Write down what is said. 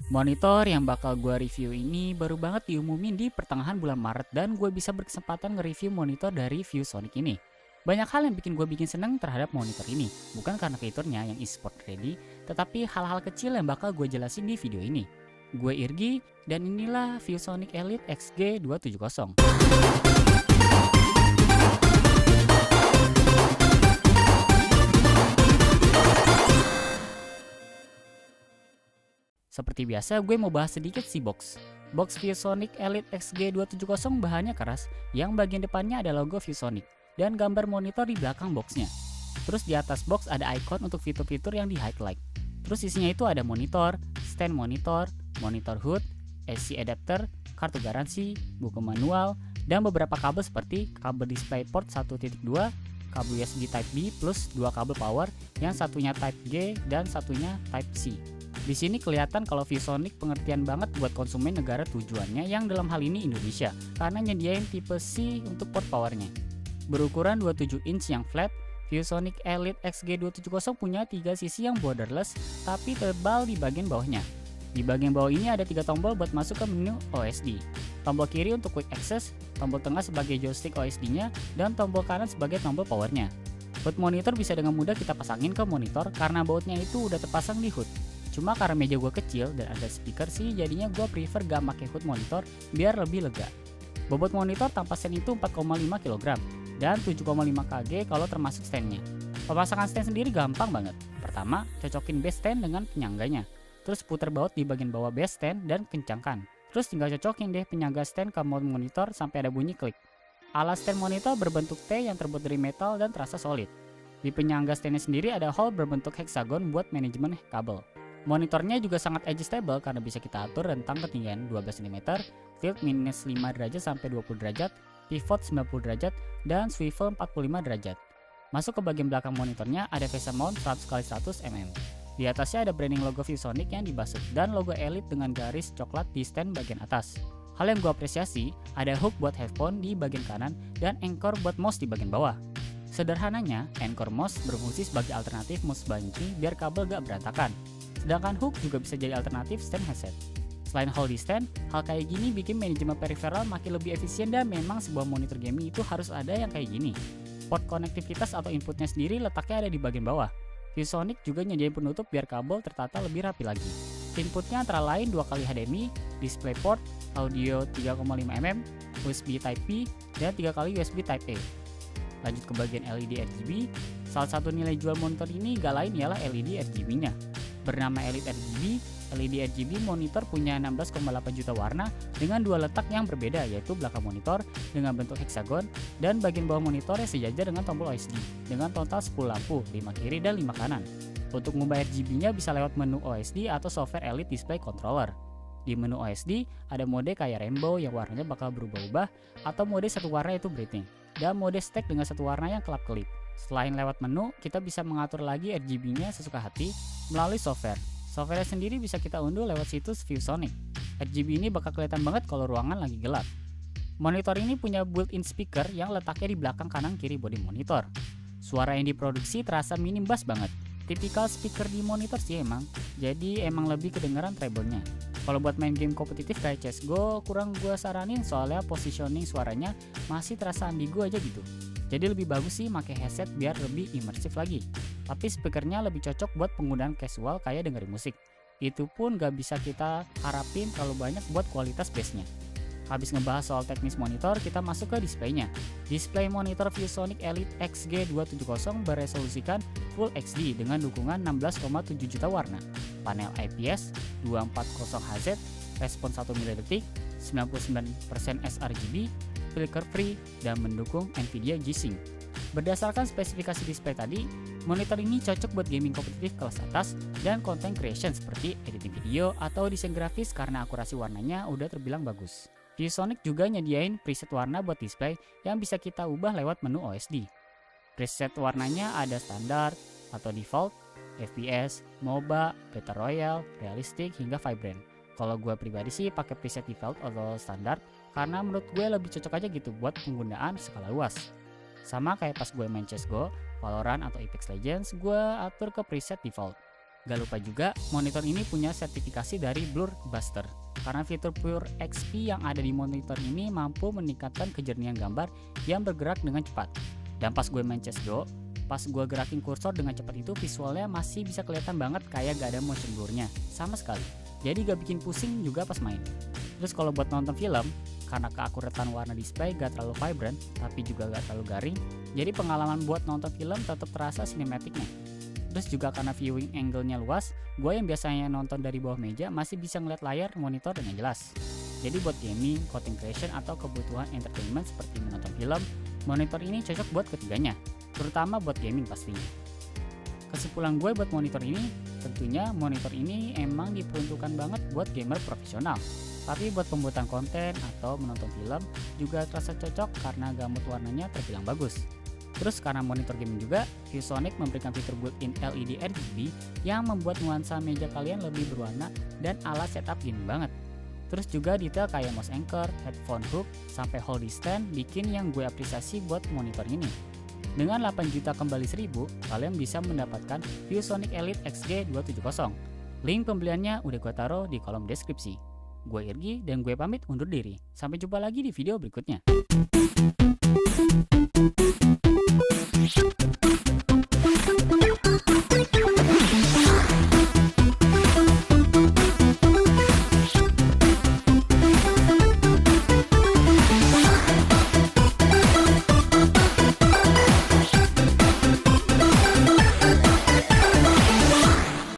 Monitor yang bakal gue review ini baru banget diumumin di pertengahan bulan Maret dan gue bisa berkesempatan nge-review monitor dari ViewSonic ini. Banyak hal yang bikin gue seneng terhadap monitor ini, bukan karena fiturnya yang e-sport ready, tetapi hal-hal kecil yang bakal gue jelasin di video ini. Gue Irgi, dan inilah ViewSonic Elite XG270. Seperti biasa, gue mau bahas sedikit si box. Box ViewSonic Elite XG270 bahannya keras, yang bagian depannya ada logo ViewSonic, dan gambar monitor di belakang boxnya. Terus di atas box ada icon untuk fitur-fitur yang di highlight. Terus isinya itu ada monitor, stand monitor, monitor hood, AC adapter, kartu garansi, buku manual, dan beberapa kabel seperti kabel DisplayPort 1.2, kabel USB Type B plus dua kabel power, yang satunya Type G dan satunya Type C. Di sini kelihatan kalau ViewSonic pengertian banget buat konsumen negara tujuannya yang dalam hal ini Indonesia, karena nyediain tipe C untuk port powernya. Berukuran 27 inch yang flat, ViewSonic Elite XG270 punya 3 sisi yang borderless tapi tebal di bagian bawahnya. Di bagian bawah ini ada 3 tombol buat masuk ke menu OSD. Tombol kiri untuk quick access, tombol tengah sebagai joystick OSD-nya, dan tombol kanan sebagai tombol powernya. Baut monitor bisa dengan mudah kita pasangin ke monitor karena bautnya itu udah terpasang di hood. Cuma karena meja gue kecil dan ada speaker sih, jadinya gue prefer gak pakai hood monitor biar lebih lega. Bobot monitor tanpa stand itu 4,5 kg dan 7,5 kg kalau termasuk standnya. Pemasangan stand sendiri gampang banget. Pertama, cocokin base stand dengan penyangganya. Terus putar baut di bagian bawah base stand dan kencangkan. Terus tinggal cocokin deh penyangga stand ke monitor sampai ada bunyi klik. Alas stand monitor berbentuk T yang terbuat dari metal dan terasa solid. Di penyangga standnya sendiri ada hole berbentuk hexagon buat manajemen kabel. Monitornya juga sangat adjustable karena bisa kita atur rentang ketinggian 12 cm, tilt minus 5 derajat sampai 20 derajat, pivot 90 derajat, dan swivel 45 derajat. Masuk ke bagian belakang monitornya ada face mount 100x100 mm. Di atasnya ada branding logo ViewSonic yang dibasut dan logo Elite dengan garis coklat di stand bagian atas. Hal yang gue apresiasi, ada hook buat headphone di bagian kanan dan anchor buat mouse di bagian bawah. Sederhananya, anchor mouse berfungsi sebagai alternatif mouse banci biar kabel gak berantakan. Sedangkan hook juga bisa jadi alternatif stand headset. Selain hold di stand, hal kayak gini bikin manajemen peripheral makin lebih efisien dan memang sebuah monitor gaming itu harus ada yang kayak gini. Port konektivitas atau inputnya sendiri letaknya ada di bagian bawah. ViewSonic juga nyediain penutup biar kabel tertata lebih rapi lagi. Inputnya antara lain 2 kali HDMI, DisplayPort, audio 3,5 mm, USB Type B, dan 3 kali USB Type A. Lanjut ke bagian LED RGB, salah satu nilai jual monitor ini gak lain ialah LED RGB-nya. Bernama Elite RGB, LED RGB monitor punya 16,8 juta warna dengan 2 letak yang berbeda, yaitu belakang monitor dengan bentuk hexagon dan bagian bawah monitor yang sejajar dengan tombol OSD dengan total 10 lampu, 5 kiri dan 5 kanan. Untuk mengubah RGB-nya bisa lewat menu OSD atau software Elite Display Controller. Di menu OSD ada mode kayak rainbow yang warnanya bakal berubah-ubah, atau mode satu warna yaitu breathing, dan mode stack dengan satu warna yang kelap-kelip. Selain lewat menu, kita bisa mengatur lagi RGB-nya sesuka hati melalui software. Software sendiri bisa kita unduh lewat situs ViewSonic. RGB ini bakal kelihatan banget kalau ruangan lagi gelap. Monitor ini punya built-in speaker yang letaknya di belakang kanan kiri bodi monitor. Suara yang diproduksi terasa minim bass banget. Tipikal speaker di monitor sih emang, jadi emang lebih kedengeran treble-nya. Kalau buat main game kompetitif kayak CSGO, kurang gue saranin soalnya positioning suaranya masih terasa ambigu aja gitu. Jadi lebih bagus sih pakai headset biar lebih imersif lagi. Tapi speakernya lebih cocok buat penggunaan casual kayak dengerin musik. Itu pun gak bisa kita harapin terlalu banyak buat kualitas bassnya. Habis ngebahas soal teknis monitor, kita masuk ke displaynya. Display monitor ViewSonic Elite XG270 beresolusikan Full HD dengan dukungan 16,7 juta warna. Panel IPS 240Hz, respon 1 mili-detik, 99% sRGB, flicker free, dan mendukung Nvidia G-Sync. Berdasarkan spesifikasi display tadi, monitor ini cocok buat gaming kompetitif kelas atas dan content creation seperti editing video atau desain grafis karena akurasi warnanya udah terbilang bagus. ViewSonic juga nyediain preset warna buat display yang bisa kita ubah lewat menu OSD. Preset warnanya ada standar atau default, FPS, MOBA, Battle Royale, realistic, hingga vibrant. Kalau gue pribadi sih pakai preset default atau standar karena menurut gue lebih cocok aja gitu buat penggunaan skala luas. Sama kayak pas gue main CSGO, Valorant atau Apex Legends, gue atur ke preset default. Gak lupa juga, monitor ini punya sertifikasi dari Blurbuster. Karena fitur Pure XP yang ada di monitor ini mampu meningkatkan kejernihan gambar yang bergerak dengan cepat. Dan pas gue main CSGO, pas gue gerakin kursor dengan cepat itu visualnya masih bisa kelihatan banget kayak gak ada motion blurnya sama sekali. Jadi gak bikin pusing juga pas main. Terus kalau buat nonton film, karena keakuratan warna display gak terlalu vibrant tapi juga gak terlalu garing, jadi pengalaman buat nonton film tetap terasa sinematiknya. Terus juga karena viewing angle-nya luas, gue yang biasanya nonton dari bawah meja masih bisa ngeliat layar monitor dengan jelas. Jadi buat gaming, content creation, atau kebutuhan entertainment seperti menonton film, monitor ini cocok buat ketiganya, terutama buat gaming pastinya. Kesimpulan gue buat monitor ini, tentunya monitor ini emang diperuntukkan banget buat gamer profesional. Tapi buat pembuatan konten atau menonton film juga terasa cocok karena gamut warnanya terbilang bagus. Terus karena monitor gaming juga, ViewSonic memberikan fitur built-in LED RGB yang membuat nuansa meja kalian lebih berwarna dan ala setup gaming banget. Terus juga detail kayak mouse anchor, headphone hook, sampai holdy stand bikin yang gue apresiasi buat monitor ini. Dengan 8 juta kembali 1000, kalian bisa mendapatkan ViewSonic Elite XG270. Link pembeliannya udah gue taruh di kolom deskripsi. Gue Irgi dan gue pamit undur diri. Sampai jumpa lagi di video berikutnya.